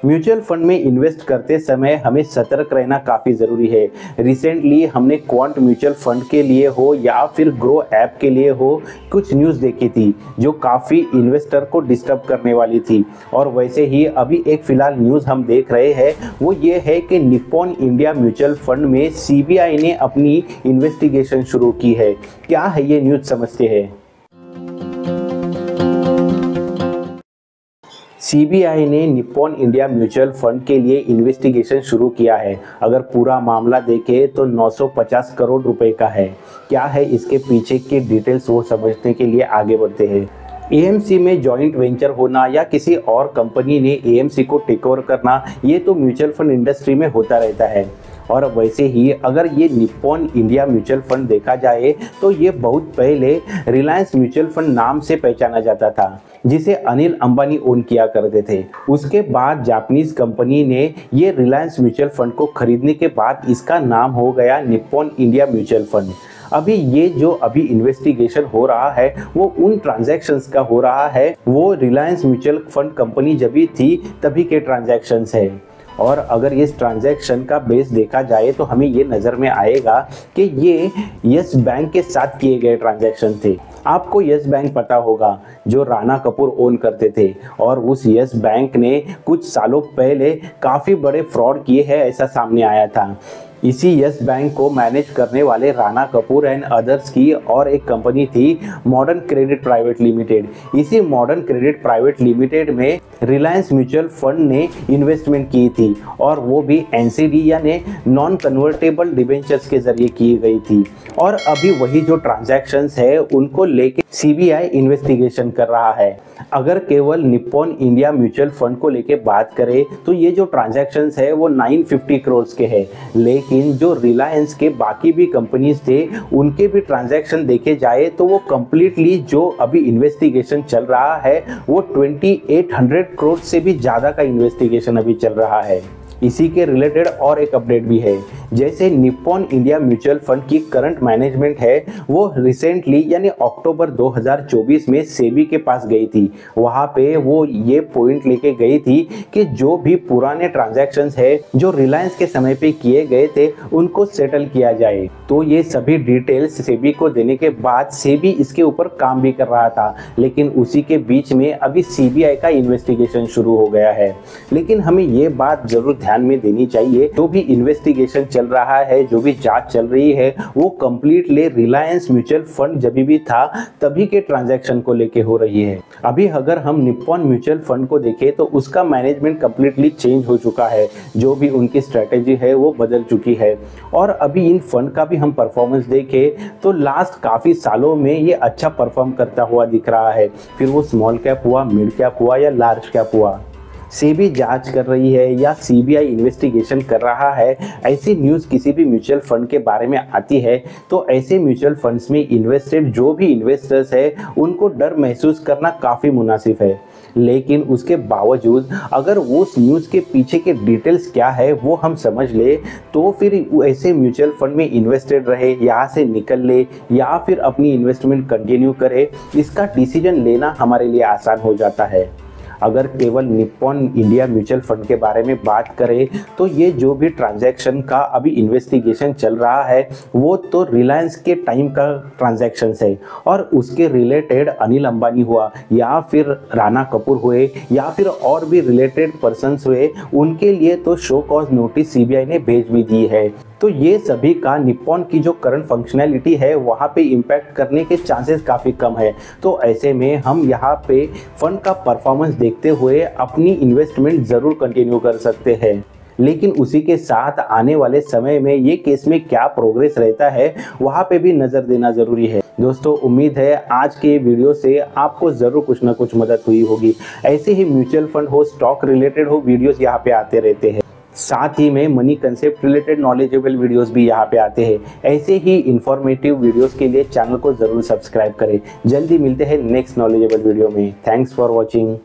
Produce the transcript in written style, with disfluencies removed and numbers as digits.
Mutual fund में invest करते समय हमें सतर्क रहना काफ़ी ज़रूरी है। रिसेंटली हमने क्वांट म्यूचुअल फंड के लिए हो या फिर ग्रो ऐप के लिए हो कुछ न्यूज़ देखी थी जो काफ़ी इन्वेस्टर को डिस्टर्ब करने वाली थी। और वैसे ही अभी एक फ़िलहाल न्यूज़ हम देख रहे हैं वो ये है कि निप्पॉन इंडिया म्यूचुअल फंड में सीबीआई ने अपनी इन्वेस्टिगेशन शुरू की है। क्या है ये न्यूज़, समझते हैं। सीबीआई ने निप्पॉन इंडिया म्यूचुअल फंड के लिए इन्वेस्टिगेशन शुरू किया है। अगर पूरा मामला देखें तो 950 करोड़ रुपए का है। क्या है इसके पीछे के डिटेल्स वो समझने के लिए आगे बढ़ते हैं। एएमसी में जॉइंट वेंचर होना या किसी और कंपनी ने एएमसी को टेक ओवर करना, ये तो म्यूचुअल फंड इंडस्ट्री में होता रहता है। और वैसे ही अगर ये निप्पॉन इंडिया म्यूचुअल फंड देखा जाए तो ये बहुत पहले रिलायंस म्यूचुअल फंड नाम से पहचाना जाता था, जिसे अनिल अंबानी ओन किया करते थे। उसके बाद जापानीज कंपनी ने ये रिलायंस म्यूचुअल फंड को खरीदने के बाद इसका नाम हो गया निप्पॉन इंडिया म्यूचुअल फंड। अभी ये जो अभी इन्वेस्टिगेशन हो रहा है वो उन ट्रांजैक्शंस का हो रहा है, वो रिलायंस म्यूचुअल फंड कंपनी जब भी थी तभी के ट्रांजैक्शंस है। और अगर इस ट्रांजैक्शन का बेस देखा जाए तो हमें ये नज़र में आएगा कि ये यस बैंक के साथ किए गए ट्रांजैक्शन थे। आपको यस बैंक पता होगा जो राणा कपूर ओन करते थे, और उस यस बैंक ने कुछ सालों पहले काफ़ी बड़े फ्रॉड किए हैं ऐसा सामने आया था। इसी यस बैंक को मैनेज करने वाले राणा कपूर एंड अदर्स की और एक कंपनी थी मॉडर्न क्रेडिट प्राइवेट लिमिटेड। इसी मॉडर्न क्रेडिट प्राइवेट लिमिटेड में रिलायंस म्यूचुअल फंड ने इन्वेस्टमेंट की थी, और वो भी एनसीडी यानी नॉन कन्वर्टेबल डिबेंचर्स के जरिए की गई थी। और अभी वही जो ट्रांजैक्शंस है उनको लेके सीबीआई इन्वेस्टिगेशन कर रहा है। अगर केवल निप्पॉन इंडिया म्यूचुअल फंड को लेके बात करें तो ये जो ट्रांजैक्शंस है वो 950 करोड़ के हैं, लेकिन जो रिलायंस के बाकी भी कंपनीज थे उनके भी ट्रांजैक्शन देखे जाए तो वो कंप्लीटली जो अभी इन्वेस्टिगेशन चल रहा है वो 2800 करोड़ से भी ज़्यादा का इन्वेस्टिगेशन अभी चल रहा है। इसी के रिलेटेड और एक अपडेट भी है, जैसे निप्पॉन इंडिया म्यूचुअल फंड की करंट मैनेजमेंट है वो रिसेंटली यानी अक्टूबर 2024 में सेबी के पास गई थी। वहाँ पे वो ये पॉइंट लेके गई थी कि जो भी पुराने ट्रांजैक्शंस है जो रिलायंस के समय पे किए गए थे उनको सेटल किया जाए। तो ये सभी डिटेल्स सेबी को देने के बाद सेबी इसके ऊपर काम भी कर रहा था, लेकिन उसी के बीच में अभी सीबीआई का इन्वेस्टिगेशन शुरू हो गया है। लेकिन हमें ये बात जरूर ध्यान में देनी चाहिए, जो भी इन्वेस्टिगेशन चल रहा है, जो भी जांच चल रही है वो कंप्लीटली रिलायंस म्यूचुअल फंड जब भी था तभी के ट्रांजैक्शन को लेके हो रही है। अभी अगर हम निप्पॉन म्यूचुअल फंड को देखें तो उसका मैनेजमेंट कंप्लीटली चेंज हो चुका है, जो भी उनकी स्ट्रेटेजी है वो बदल चुकी है। और अभी इन फंड का भी हम परफॉर्मेंस देखें तो लास्ट काफ़ी सालों में ये अच्छा परफॉर्म करता हुआ दिख रहा है। फिर वो स्मॉल कैप हुआ, मिड कैप हुआ या लार्ज कैप हुआ, सेबी जांच कर रही है या सीबीआई इन्वेस्टिगेशन कर रहा है, ऐसी न्यूज़ किसी भी म्यूचुअल फंड के बारे में आती है तो ऐसे म्यूचुअल फंड्स में इन्वेस्टेड जो भी इन्वेस्टर्स है उनको डर महसूस करना काफ़ी मुनासिब है। लेकिन उसके बावजूद अगर उस न्यूज़ के पीछे के डिटेल्स क्या है वो हम समझ ले तो फिर ऐसे म्यूचुअल फंड में इन्वेस्टेड रहे, यहाँ से निकल ले या फिर अपनी इन्वेस्टमेंट कंटिन्यू करे, इसका डिसीजन लेना हमारे लिए आसान हो जाता है। अगर केवल निप्पॉन इंडिया म्यूचुअल फंड के बारे में बात करें तो ये जो भी ट्रांजैक्शन का अभी इन्वेस्टिगेशन चल रहा है वो तो रिलायंस के टाइम का ट्रांजैक्शन है, और उसके रिलेटेड अनिल अंबानी हुआ या फिर राणा कपूर हुए या फिर और भी रिलेटेड पर्सन्स हुए, उनके लिए तो शो कॉज नोटिस सीबीआई ने भेज भी दी है। तो ये सभी का निप्पॉन की जो करंट फंक्शनैलिटी है वहाँ पे इम्पैक्ट करने के चांसेस काफ़ी कम है। तो ऐसे में हम यहाँ पे फंड का परफॉर्मेंस देखते हुए अपनी इन्वेस्टमेंट ज़रूर कंटिन्यू कर सकते हैं। लेकिन उसी के साथ आने वाले समय में ये केस में क्या प्रोग्रेस रहता है वहाँ पे भी नज़र देना ज़रूरी है। दोस्तों, उम्मीद है आज के वीडियो से आपको ज़रूर कुछ ना कुछ मदद हुई होगी। ऐसे ही म्यूचुअल फंड हो, स्टॉक रिलेटेड हो, वीडियोस यहाँ पे आते रहते हैं। साथ ही में money concept related knowledgeable videos भी यहाँ पे आते हैं। ऐसे ही इंफॉर्मेटिव वीडियोस के लिए चैनल को ज़रूर सब्सक्राइब करें। जल्दी मिलते हैं नेक्स्ट नॉलेजेबल वीडियो में। Thanks for watching.